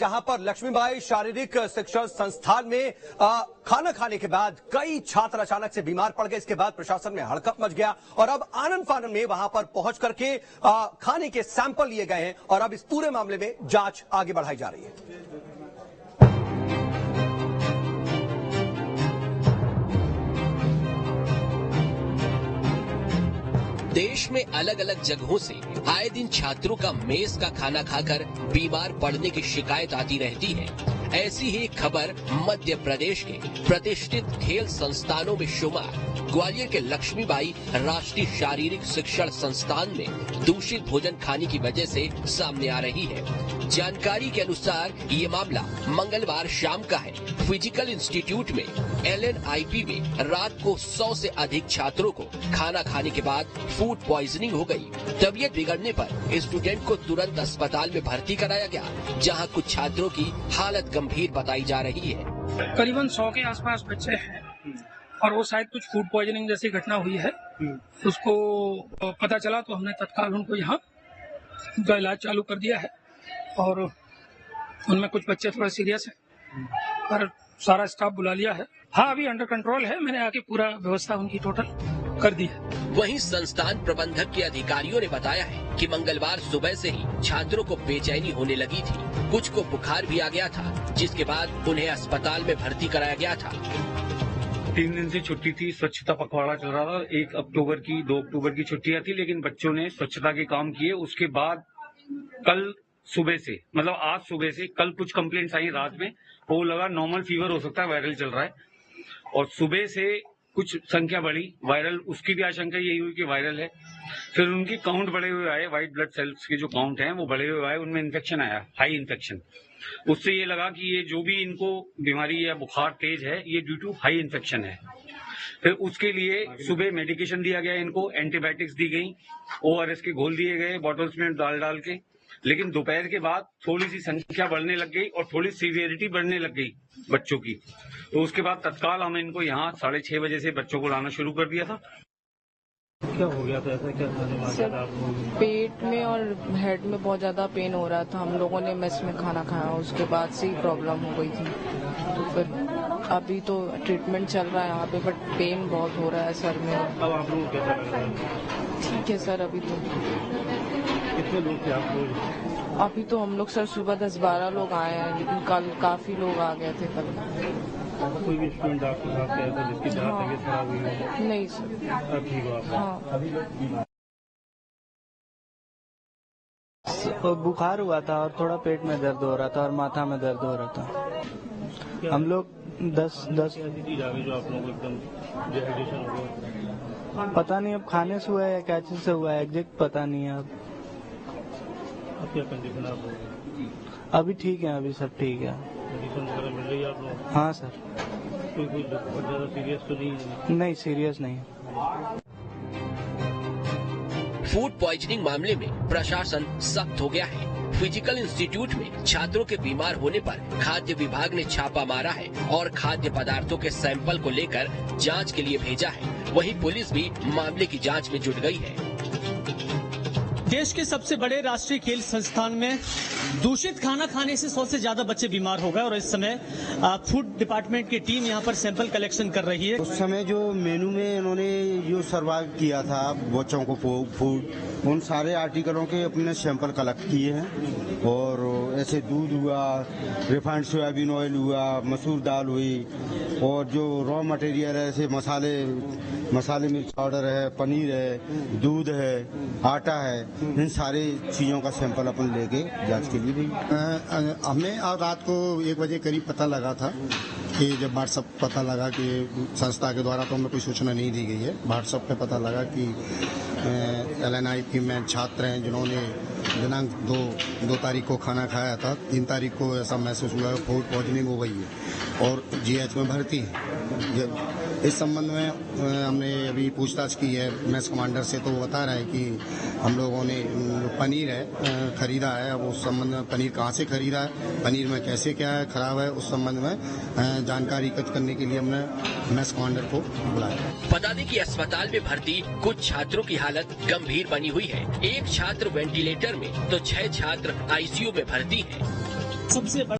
जहां पर लक्ष्मीबाई शारीरिक शिक्षण संस्थान में खाना खाने के बाद कई छात्र अचानक से बीमार पड़ गए। इसके बाद प्रशासन में हड़कंप मच गया और अब आनन फानन में वहां पर पहुंच करके खाने के सैंपल लिए गए हैं और अब इस पूरे मामले में जांच आगे बढ़ाई जा रही है। देश में अलग अलग जगहों से आए दिन छात्रों का मेस का खाना खाकर बीमार पड़ने की शिकायत आती रहती है। ऐसी ही एक खबर मध्य प्रदेश के प्रतिष्ठित खेल संस्थानों में शुमार ग्वालियर के लक्ष्मीबाई राष्ट्रीय शारीरिक शिक्षण संस्थान में दूषित भोजन खाने की वजह से सामने आ रही है। जानकारी के अनुसार ये मामला मंगलवार शाम का है। फिजिकल इंस्टीट्यूट में LNIP में रात को 100 से अधिक छात्रों को खाना खाने के बाद फूड पॉइजनिंग हो गई। तबीयत बिगड़ने पर स्टूडेंट को तुरंत अस्पताल में भर्ती कराया गया, जहां कुछ छात्रों की हालत गंभीर बताई जा रही है। करीबन 100 के आसपास बच्चे हैं और वो शायद कुछ फूड पॉइजनिंग जैसी घटना हुई है। उसको पता चला तो हमने तत्काल उनको यहाँ उनका इलाज चालू कर दिया है और उनमें कुछ बच्चे थोड़ा सीरियस हैं, पर सारा स्टाफ बुला लिया है। हाँ, अभी अंडर कंट्रोल है। मैंने आके पूरा व्यवस्था उनकी टोटल कर दी है। वहीं संस्थान प्रबंधक के अधिकारियों ने बताया है कि मंगलवार सुबह से ही छात्रों को बेचैनी होने लगी थी। कुछ को बुखार भी आ गया था, जिसके बाद उन्हें अस्पताल में भर्ती कराया गया था। 3 दिन से छुट्टी थी, स्वच्छता पखवाड़ा चल रहा था। 1 अक्टूबर की 2 अक्टूबर की छुट्टियां थी, लेकिन बच्चों ने स्वच्छता के काम किए। उसके बाद कल सुबह से, मतलब आज सुबह से, कल कुछ कंप्लेंट्स आई रात में, वो लगा नॉर्मल फीवर हो सकता है, वायरल चल रहा है। और सुबह से कुछ संख्या बढ़ी वायरल, उसकी भी आशंका यही हुई कि वायरल है। फिर उनकी काउंट बढ़े हुए आए, व्हाइट ब्लड सेल्स के जो काउंट हैं वो बढ़े हुए आए, उनमें इन्फेक्शन आया, हाई इन्फेक्शन। उससे ये लगा कि ये जो भी इनको बीमारी या बुखार तेज है, ये ड्यू टू हाई इन्फेक्शन है। फिर उसके लिए सुबह मेडिकेशन दिया गया, इनको एंटीबायोटिक्स दी गई, ORS के घोल दिए गए बॉटल्स में डाल के। लेकिन दोपहर के बाद थोड़ी सी संख्या बढ़ने लग गई और थोड़ी सीवियरिटी बढ़ने लग गई बच्चों की। तो उसके बाद तत्काल हम इनको यहाँ 6:30 बजे से बच्चों को लाना शुरू कर दिया था। क्या हो गया था, ऐसा क्या सर, पेट में और हेड में बहुत ज्यादा पेन हो रहा था। हम लोगों ने मेस में खाना खाया, उसके बाद से ही प्रॉब्लम हो गई थी। तो फिर अभी तो ट्रीटमेंट चल रहा है यहाँ पे, बट पेन बहुत हो रहा है सर में। अब आप लोग कैसा लग रहा है? ठीक है सर। अभी तो कितने लोग थे आप लोग? अभी तो हम लोग सर सुबह 10-12 लोग आए हैं, लेकिन कल काफी लोग आ गए थे कल। कोई भी स्टूडेंट आपके साथ गया था जिसकी तबीयत खराब हुई है? नहीं सर। अब ठीक हो आप? हाँ, बुखार हुआ था और थोड़ा पेट में दर्द हो रहा था और माथा में दर्द हो रहा था। हम लोग 10 ऐसी चीज आ गई जो आप लोगों को एकदम डिहाइड्रेशन हो गया? पता नहीं अब खाने से हुआ है या क्या चीज से हुआ है, एग्जैक्ट पता नहीं है। अब क्या कंडीशन आप लोग? अभी ठीक है, अभी सब ठीक है। मेडिसिन वगैरह मिल रही है आप लोग? हाँ सर। कोई बहुत ज्यादा सीरियस तो नहीं है? नहीं, सीरियस नहीं। फूड पॉइजनिंग मामले में प्रशासन सख्त हो गया है। फिजिकल इंस्टीट्यूट में छात्रों के बीमार होने पर खाद्य विभाग ने छापा मारा है और खाद्य पदार्थों के सैंपल को लेकर जांच के लिए भेजा है। वहीं पुलिस भी मामले की जांच में जुट गई है। देश के सबसे बड़े राष्ट्रीय खेल संस्थान में दूषित खाना खाने से 100 से ज्यादा बच्चे बीमार हो गए और इस समय फूड डिपार्टमेंट की टीम यहां पर सैंपल कलेक्शन कर रही है। उस समय जो मेनू में इन्होंने जो सर्वाइव किया था बच्चों को फूड, उन सारे आर्टिकलों के अपने सैंपल कलेक्ट किए हैं। और ऐसे दूध हुआ, रिफाइंड सोयाबीन ऑयल हुआ, मसूर दाल हुई, और जो रॉ मटेरियल है ऐसे मसाले मिर्च पाउडर है, पनीर है, दूध है, आटा है, इन सारी चीजों का सैंपल अपन लेके जांच के लिए भी। हमें रात को 1 बजे करीब पता लगा था कि जब व्हाट्सएप पता लगा कि संस्था के द्वारा, तो हमें कोई सूचना नहीं दी गई है। व्हाट्सएप पे पता लगा कि LNIP में छात्र हैं जिन्होंने दिनांक 2 तारीख को खाना खाया था, 3 तारीख को ऐसा महसूस हुआ फूड पॉइजनिंग हो गई है और GH में भर्ती है। इस संबंध में हमने अभी पूछताछ की है मैस कमांडर से, तो वो बता रहे हैं कि हम लोगों ने पनीर है खरीदा है। अब उस संबंध में पनीर कहाँ से खरीदा है, पनीर में कैसे क्या है खराब है, उस संबंध में जानकारी एकत्र करने के लिए हमने मैस कमांडर को बुलाया। बता दें कि अस्पताल में भर्ती कुछ छात्रों की हालत गंभीर बनी हुई है। 1 छात्र वेंटिलेटर में तो 6 छात्र ICU में भर्ती हैं। सबसे